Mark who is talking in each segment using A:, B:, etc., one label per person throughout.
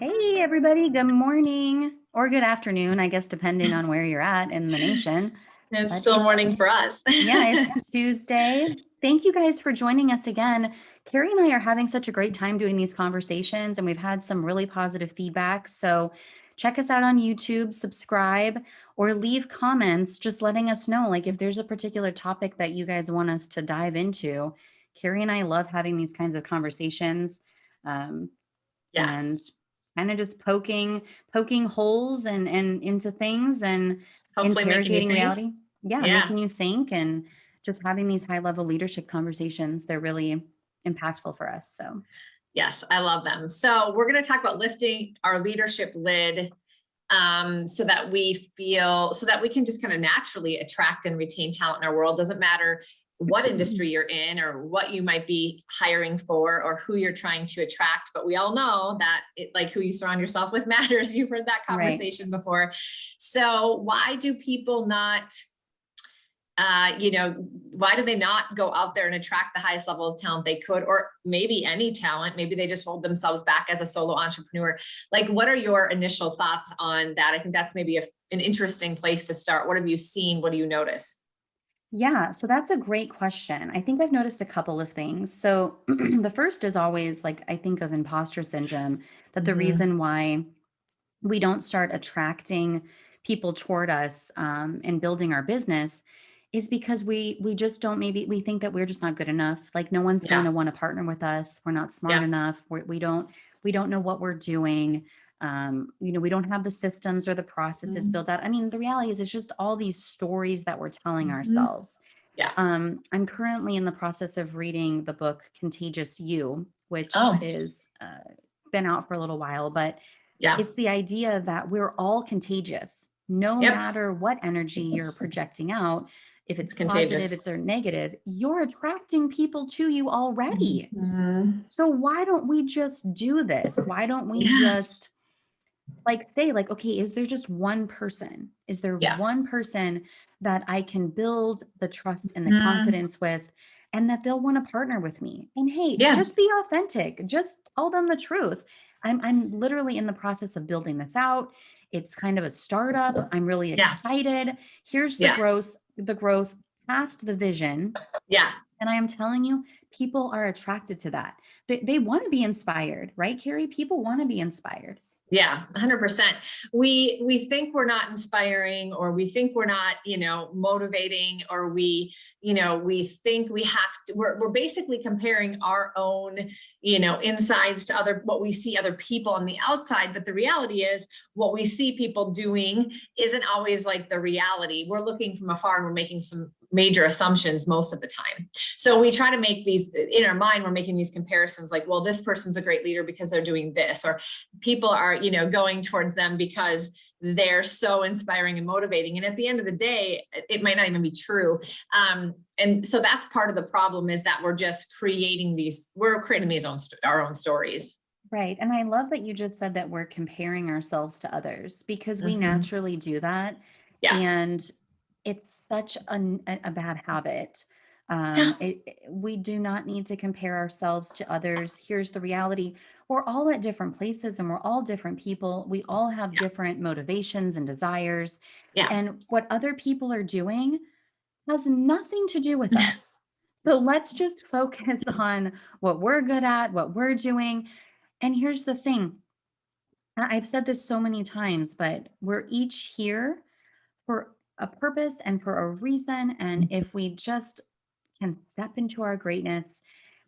A: Hey, everybody. Good morning or good afternoon, I guess, depending on where you're at in the nation.
B: It's
A: But
B: still morning for us.
A: it's Tuesday. Thank you guys for joining us again. Cari and I are having such a great time doing these conversations, and we've had some really positive feedback. So check us out on YouTube, subscribe, or leave comments just letting us know, like if there's a particular topic that you guys want us to dive into. Cari and I love having these kinds of conversations. Um,
B: Yeah,
A: and kind of just poking holes and into things and
B: hopefully making you
A: interrogating
B: think.
A: reality. Yeah,
B: Yeah.
A: making you think and just having these high level leadership conversations. They're really impactful for us. So
B: Yes, I love them. So we're going to talk about lifting our leadership lid so that we can just kind of naturally attract and retain talent in our world. Doesn't matter what industry you're in or what you might be hiring for or who you're trying to attract. But we all know that like who you surround yourself with matters. You've heard that
A: right.
B: conversation before. So why do people not why do they not go out there and attract the highest level of talent they could, or maybe any talent? Maybe they just hold themselves back as a solo entrepreneur. Like, what are your initial thoughts on that? I think that's maybe an interesting place to start. What have you seen? What do you notice?
A: Yeah, so that's a great question. I think I've noticed a couple of things. So the first is always like I think of imposter syndrome, that the
B: Mm-hmm.
A: reason why we don't start attracting people toward us and building our business is because we just don't, maybe we think that we're just not good enough, like no one's going
B: Yeah.
A: to want to partner with us, we're not smart
B: Yeah.
A: enough, we don't know what we're doing. We don't have the systems or the processes
B: Mm-hmm.
A: built out. I mean, the reality is it's just all these stories that we're telling
B: Mm-hmm.
A: ourselves.
B: Yeah.
A: I'm currently in the process of reading the book Contagious You, which
B: Oh,
A: is been out for a little while, but
B: yeah.
A: it's the idea that we're all contagious, no
B: Yep.
A: matter what energy you're projecting out. If it's
B: It's
A: positive,
B: contagious.
A: it's or negative, you're attracting people to you already.
B: Mm-hmm.
A: So why don't we just do this? Why don't we
B: Yeah.
A: just like say like, okay, is there just one person? Is there
B: Yeah.
A: one person that I can build the trust and the
B: Mm-hmm.
A: confidence with and that they'll want to partner with me? And hey,
B: Yeah.
A: just be authentic. Just tell them the truth. I'm literally in the process of building this out. It's kind of a startup. I'm really
B: Yeah.
A: excited. Here's
B: Yeah.
A: the growth past the vision.
B: Yeah.
A: And I am telling you, people are attracted to that. They want to be inspired, right, Cari? People want to be inspired.
B: Yeah, 100%. We think we're not inspiring, or we think we're not, motivating, or we think we have to. We're basically comparing our own, insides to what we see other people on the outside. But the reality is, what we see people doing isn't always like the reality. We're looking from afar and we're making some major assumptions most of the time. So we try to make these in our mind. We're making these comparisons, like, well, this person's a great leader because they're doing this, or people are, going towards them because they're so inspiring and motivating. And at the end of the day, it might not even be true. And so that's part of the problem, is that we're creating our own stories.
A: Right. And I love that you just said that we're comparing ourselves to others because we
B: Mm-hmm.
A: naturally do that.
B: Yeah.
A: And it's such a bad habit.
B: Yeah.
A: We do not need to compare ourselves to others. Here's the reality: we're all at different places and we're all different people. We all have different motivations and desires.
B: Yeah.
A: And what other people are doing has nothing to do with us. So let's just focus on what we're good at, what we're doing. And here's the thing: I've said this so many times, but we're each here for a purpose and for a reason. And if we just can step into our greatness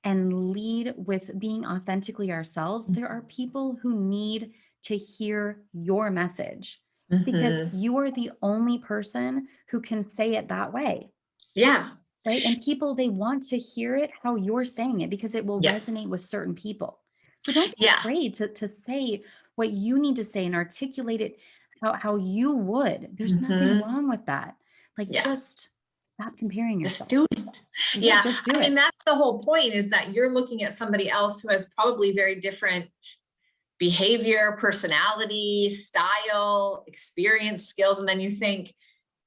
A: and lead with being authentically ourselves, there are people who need to hear your message because
B: Mm-hmm.
A: you are the only person who can say it that way.
B: Yeah.
A: Right. And people, they want to hear it how you're saying it because it will
B: Yeah.
A: resonate with certain people. So don't be
B: Yeah.
A: afraid to say what you need to say and articulate it how you would. There's nothing
B: Mm-hmm.
A: wrong with that. Like,
B: Yeah.
A: just stop comparing
B: Just
A: yourself.
B: do it.
A: Yeah,
B: Yeah.
A: just do
B: I mean,
A: it.
B: that's the whole point, is that you're looking at somebody else who has probably very different behavior, personality, style, experience, skills. And then you think,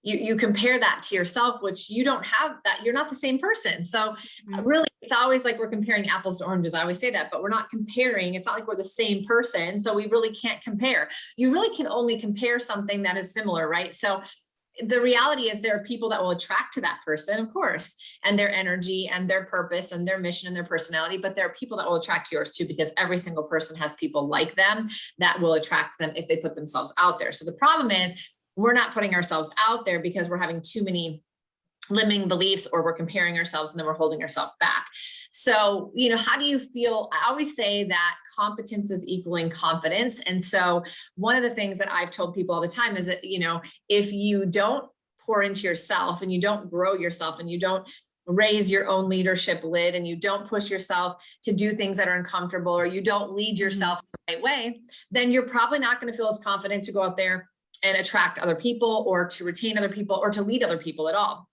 B: you compare that to yourself, which you don't have that. You're not the same person. So
A: Mhm.
B: really it's always like we're comparing apples to oranges. I always say that, but we're not comparing. It's not like we're the same person. So we really can't compare. You really can only compare something that is similar, right? So the reality is there are people that will attract to that person, of course, and their energy and their purpose and their mission and their personality, but there are people that will attract to yours too, because every single person has people like them that will attract them if they put themselves out there. So the problem is we're not putting ourselves out there because we're having too many limiting beliefs, or we're comparing ourselves and then we're holding ourselves back. So, how do you feel? I always say that competence is equaling confidence. And so one of the things that I've told people all the time is that, if you don't pour into yourself and you don't grow yourself and you don't raise your own leadership lid and you don't push yourself to do things that are uncomfortable, or you don't lead yourself the right way, then you're probably not going to feel as confident to go out there and attract other people, or to retain other people, or to lead other people at all.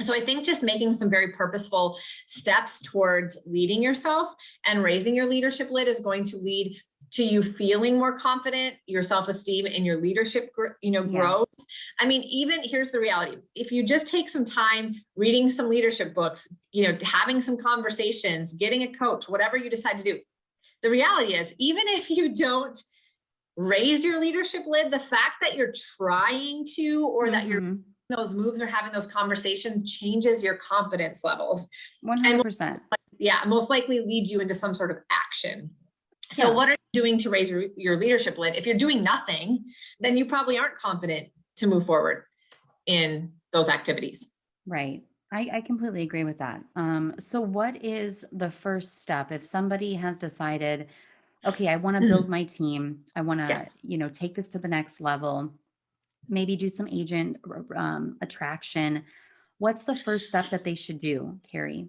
B: So I think just making some very purposeful steps towards leading yourself and raising your leadership lid is going to lead to you feeling more confident, your self-esteem and your leadership, grows. I mean, even here's the reality. If you just take some time reading some leadership books, having some conversations, getting a coach, whatever you decide to do, the reality is, even if you don't raise your leadership lid, the fact that you're trying to, or that you're those moves or having those conversations changes your confidence levels.
A: 100%.
B: And most likely lead you into some sort of action. So what are you doing to raise your leadership lid? If you're doing nothing, then you probably aren't confident to move forward in those activities.
A: Right. I completely agree with that. So what is the first step if somebody has decided, okay, I want to build my team. I want to, take this to the next level, maybe do some agent attraction. What's the first step that they should do, Cari?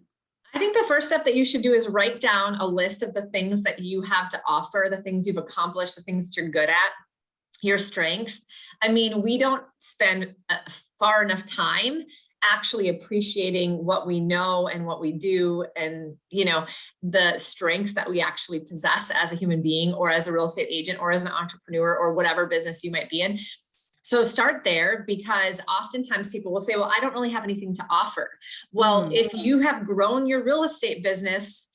B: I think the first step that you should do is write down a list of the things that you have to offer, the things you've accomplished, the things that you're good at, your strengths. I mean, we don't spend far enough time actually appreciating what we know and what we do, and the strengths that we actually possess as a human being, or as a real estate agent, or as an entrepreneur, or whatever business you might be in. So start there, because oftentimes people will say, well, I don't really have anything to offer. Well, if you have grown your real estate business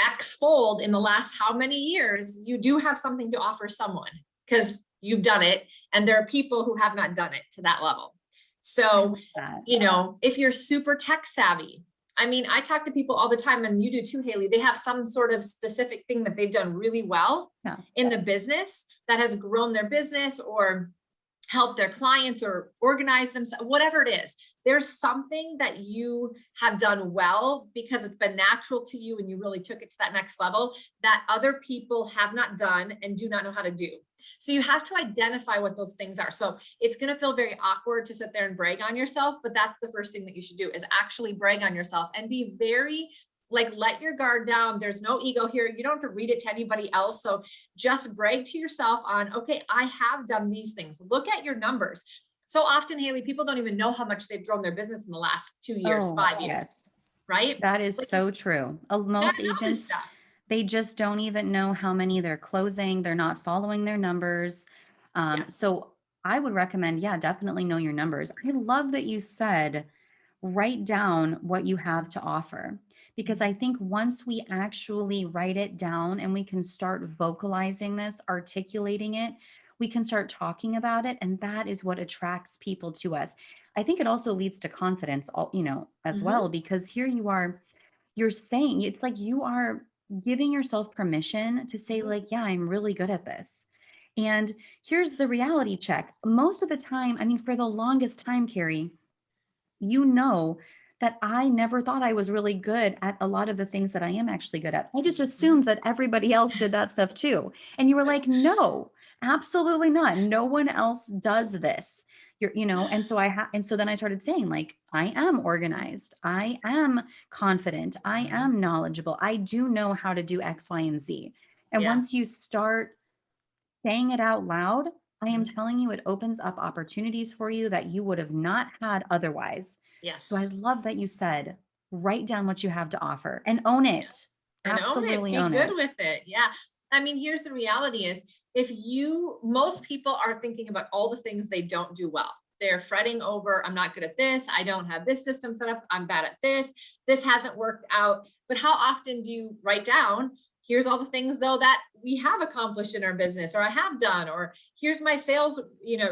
B: X-fold in the last how many years, you do have something to offer someone, because you've done it. And there are people who have not done it to that level. So, if you're super tech savvy, I mean, I talk to people all the time, and you do too, Haley. They have some sort of specific thing that they've done really well in the business that has grown their business, or help their clients, or organize themselves, whatever it is. There's something that you have done well because it's been natural to you and you really took it to that next level that other people have not done and do not know how to do. So you have to identify what those things are. So it's going to feel very awkward to sit there and brag on yourself, but that's the first thing that you should do, is actually brag on yourself and be very let your guard down. There's no ego here. You don't have to read it to anybody else. So just brag to yourself on, okay, I have done these things. Look at your numbers. So often, Haley, people don't even know how much they've grown their business in the last 2 years, 5 years, right?
A: That is so true. Most agents, they just don't even know how many they're closing. They're not following their numbers. So I would recommend, definitely know your numbers. I love that you said, write down what you have to offer. Because I think once we actually write it down and we can start vocalizing this, articulating it, we can start talking about it. And that is what attracts people to us. I think it also leads to confidence, as well, because here you are, you're saying, it's like you are giving yourself permission to say I'm really good at this. And here's the reality check. Most of the time, I mean, for the longest time, Cari, that I never thought I was really good at a lot of the things that I am actually good at. I just assumed that everybody else did that stuff too. And you were like, no, absolutely not. No one else does this. And so then I started saying, I am organized. I am confident. I am knowledgeable. I do know how to do X, Y, and Z. And once you start saying it out loud, I am telling you, it opens up opportunities for you that you would have not had otherwise.
B: Yes.
A: So I love that you said, write down what you have to offer and own it.
B: And
A: Absolutely
B: own it. Be good with it. Yeah. I mean, here's the reality is, most people are thinking about all the things they don't do well. they're fretting over, I'm not good at this. I don't have this system set up. I'm bad at this. This hasn't worked out. But how often do you write down, here's all the things though that we have accomplished in our business, or I have done, or here's my sales,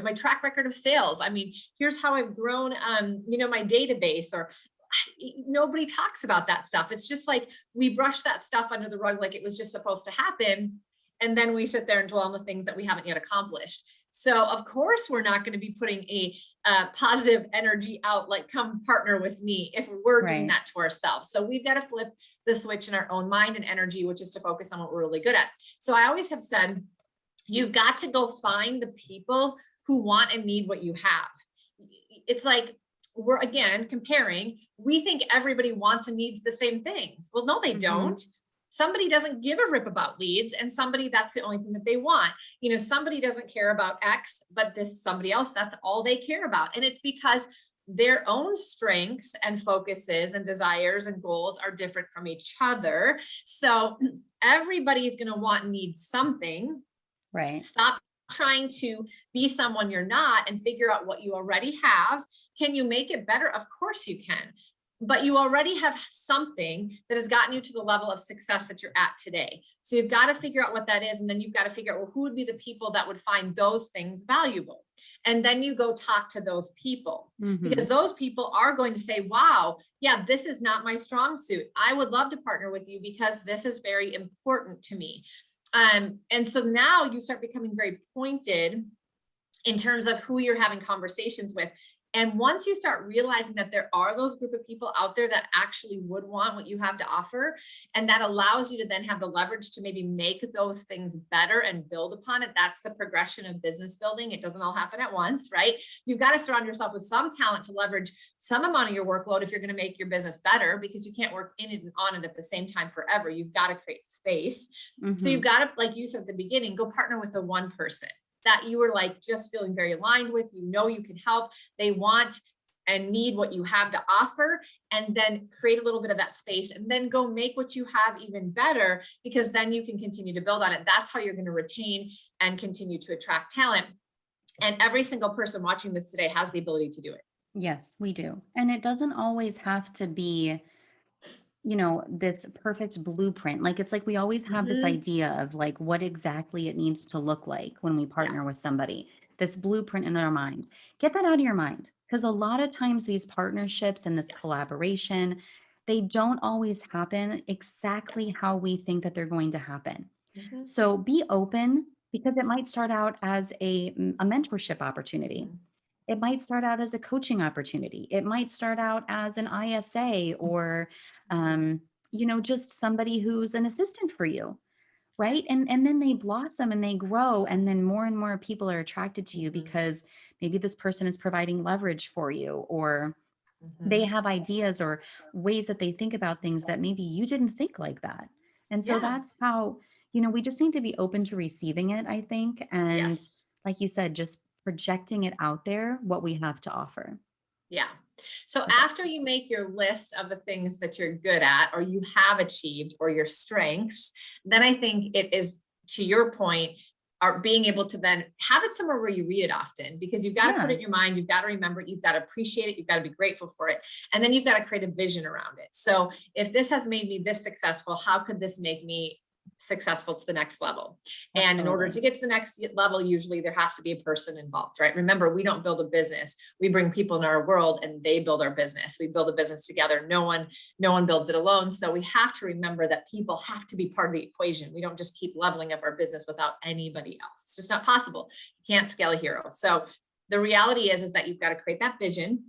B: my track record of sales. I mean, here's how I've grown, my database, or nobody talks about that stuff. It's just like we brush that stuff under the rug like it was just supposed to happen. And then we sit there and dwell on the things that we haven't yet accomplished. So of course, we're not going to be putting a positive energy out, like come partner with me if we're doing that to ourselves. So we've got to flip the switch in our own mind and energy, which is to focus on what we're really good at. So I always have said, you've got to go find the people who want and need what you have. It's like, we're again comparing, we think everybody wants and needs the same things. Well, no, they don't. Somebody doesn't give a rip about leads, and somebody, that's the only thing that they want. Somebody doesn't care about X, but this somebody else, that's all they care about. And it's because their own strengths and focuses and desires and goals are different from each other. So everybody's going to want and need something.
A: Right.
B: Stop trying to be someone you're not and figure out what you already have. Can you make it better? Of course you can. But you already have something that has gotten you to the level of success that you're at today. So you've got to figure out what that is. And then you've got to figure out, well, who would be the people that would find those things valuable? And then you go talk to those people, because those people are going to say, wow, yeah, this is not my strong suit. I would love to partner with you because this is very important to me. And so now you start becoming very pointed in terms of who you're having conversations with. And once you start realizing that there are those group of people out there that actually would want what you have to offer, and that allows you to then have the leverage to maybe make those things better and build upon it. That's the progression of business building. It doesn't all happen at once, right? You've got to surround yourself with some talent to leverage some amount of your workload if you're going to make your business better, because you can't work in it and on it at the same time forever. You've got to create space. So you've got to, like you said at the beginning, go partner with the one person that you were like just feeling very aligned with, you can help, they want and need what you have to offer, and then create a little bit of that space and then go make what you have even better, because then you can continue to build on it. That's how you're going to retain and continue to attract talent. And every single person watching this today has the ability to do it.
A: Yes, we do. And it doesn't always have to be this perfect blueprint. Like, it's like we always have this idea of like what exactly it needs to look like when we partner with somebody, this blueprint in our mind. Get that out of your mind, because a lot of times these partnerships and this collaboration, they don't always happen exactly how we think that they're going to happen. So be open, because it might start out as a mentorship opportunity. It might start out as a coaching opportunity. It might start out as an ISA, or, just somebody who's an assistant for you, right? And then they blossom and they grow, and then more and more people are attracted to you because maybe this person is providing leverage for you, or they have ideas or ways that they think about things that maybe you didn't think like that. And so that's how, we just need to be open to receiving it, I think. And like you said, just projecting it out there, what we have to offer.
B: Yeah. So after you make your list of the things that you're good at, or you have achieved, or your strengths, then I think it is, to your point, are being able to then have it somewhere where you read it often, because you've got to put it in your mind. You've got to remember it. You've got to appreciate it. You've got to be grateful for it. And then you've got to create a vision around it. So if this has made me this successful, how could this make me successful to the next level? And in order to get to the next level, usually there has to be a person involved, right? Remember, we don't build a business. We bring people in our world and they build our business. We build a business together. No one builds it alone. So we have to remember that people have to be part of the equation. We don't just keep leveling up our business without anybody else. It's just not possible. You can't scale a hero. So the reality is that you've got to create that vision,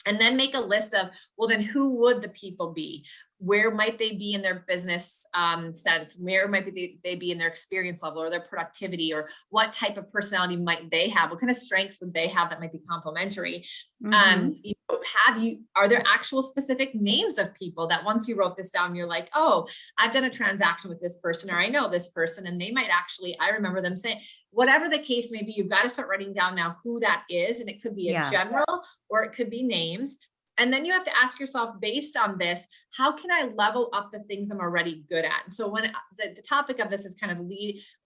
B: and then make a list of, well, then who would the people be? Where might they be in their business sense? Where might they be in their experience level or their productivity, or what type of personality might they have? What kind of strengths would they have that might be complementary? Are there actual specific names of people that once you wrote this down, you're like, oh, I've done a transaction with this person, or I know this person, and they might actually, I remember them saying, whatever the case may be, you've got to start writing down now who that is. And it could be a general, or it could be names. And then you have to ask yourself, based on this, how can I level up the things I'm already good at? And so when the topic of this is kind of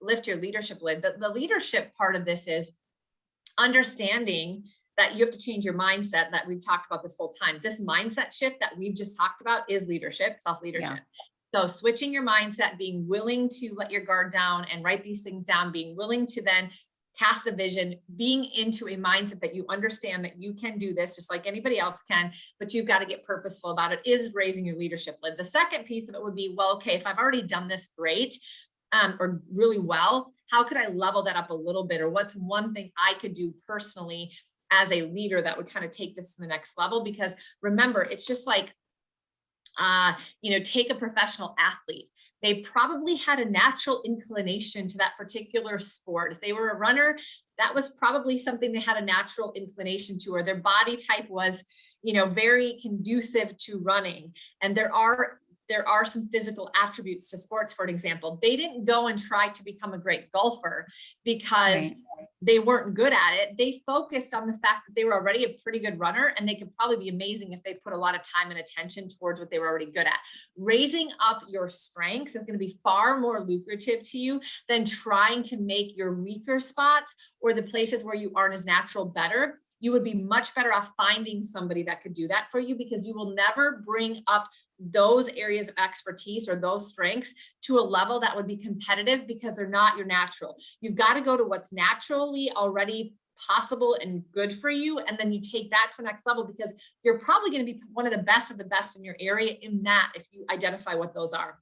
B: lift your leadership lid, the leadership part of this is understanding that you have to change your mindset that we've talked about this whole time. This mindset shift that we've just talked about is leadership,
A: Yeah.
B: self-leadership. So switching your mindset, being willing to let your guard down and write these things down, being willing to then cast the vision, being into a mindset that you understand that you can do this just like anybody else can, but you've got to get purposeful about it, is raising your leadership lid. The second piece of it would be, well, okay, if I've already done this great, or really well, how could I level that up a little bit? Or what's one thing I could do personally as a leader that would kind of take this to the next level? Because remember, it's just like, take a professional athlete. They probably had a natural inclination to that particular sport. If they were a runner, that was probably something they had a natural inclination to, or their body type was, very conducive to running. And there are some physical attributes to sports. For example, they didn't go and try to become a great golfer because
A: Right.
B: they weren't good at it. They focused on the fact that they were already a pretty good runner, and they could probably be amazing if they put a lot of time and attention towards what they were already good at. Raising up your strengths is going to be far more lucrative to you than trying to make your weaker spots or the places where you aren't as natural better. You would be much better off finding somebody that could do that for you, because you will never bring up those areas of expertise or those strengths to a level that would be competitive, because they're not your natural. You've got to go to what's naturally already possible and good for you. And then you take that to the next level, because you're probably going to be one of the best in your area in that, if you identify what those are.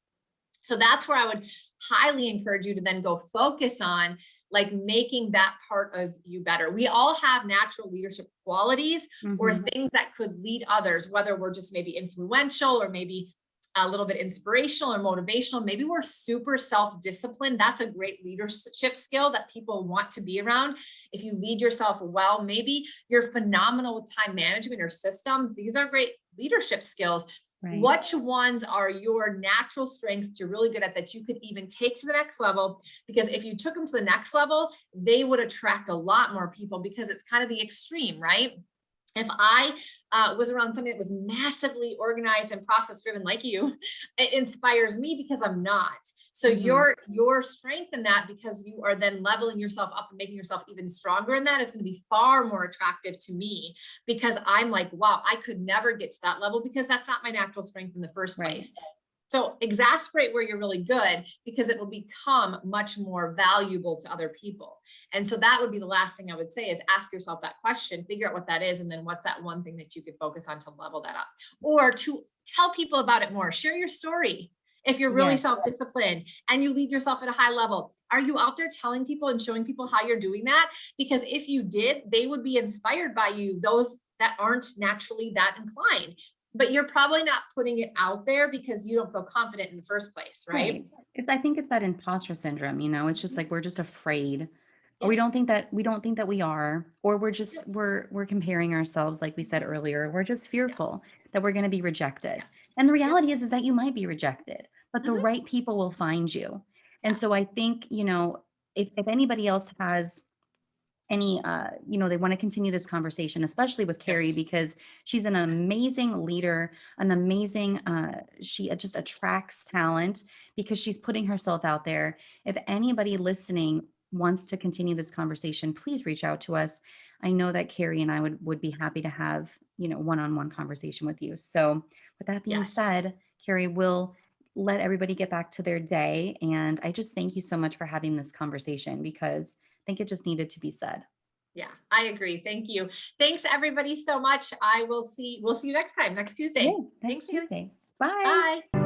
B: So that's where I would highly encourage you to then go focus on, like, making that part of you better. We all have natural leadership qualities or
A: Mhm.
B: things that could lead others, whether we're just maybe influential or maybe a little bit inspirational or motivational. Maybe we're super self-disciplined. That's a great leadership skill that people want to be around. If you lead yourself well, maybe you're phenomenal with time management or systems. These are great leadership skills.
A: Right.
B: Which ones are your natural strengths that you're really good at that you could even take to the next level? Because if you took them to the next level, they would attract a lot more people, because it's kind of the extreme, right? If I was around something that was massively organized and process driven like you, it inspires me because I'm not. So
A: Mhm.
B: your strength in that, because you are then leveling yourself up and making yourself even stronger in that, is going to be far more attractive to me, because I'm like, wow, I could never get to that level because that's not my natural strength in the first
A: Right.
B: place. So exasperate where you're really good, because it will become much more valuable to other people. And so that would be the last thing I would say, is ask yourself that question, figure out what that is, and then what's that one thing that you could focus on to level that up, or to tell people about it more. Share your story. If you're really
A: Yes.
B: self-disciplined and you lead yourself at a high level, are you out there telling people and showing people how you're doing that? Because if you did, they would be inspired by you, those that aren't naturally that inclined. But you're probably not putting it out there because you don't feel confident in the first place, right?
A: Right. I think it's that imposter syndrome, it's just like we're just afraid, or
B: Yeah.
A: we don't think that we are, or we're comparing ourselves, like we said earlier. We're just
B: Yeah.
A: fearful that we're going to be rejected. And the
B: Yep.
A: reality is that you might be rejected, but the
B: Mhm.
A: right people will find you. And
B: Yeah.
A: so I think, if anybody else has any they want to continue this conversation, especially with Carrie,
B: Yes.
A: because she's an amazing leader, an amazing she just attracts talent because she's putting herself out there. If anybody listening wants to continue this conversation, please reach out to us. I know that Carrie and I would be happy to have one-on-one conversation with you. So with that being
B: Yes.
A: said, Carrie, will let everybody get back to their day, and I just thank you so much for having this conversation, because I think it just needed to be said.
B: Yeah, I agree. Thank you. Thanks everybody so much. We'll see you next time, next
A: Yeah,
B: Tuesday. Thanks,
A: next
B: Haley.
A: Tuesday. Bye.
B: Bye.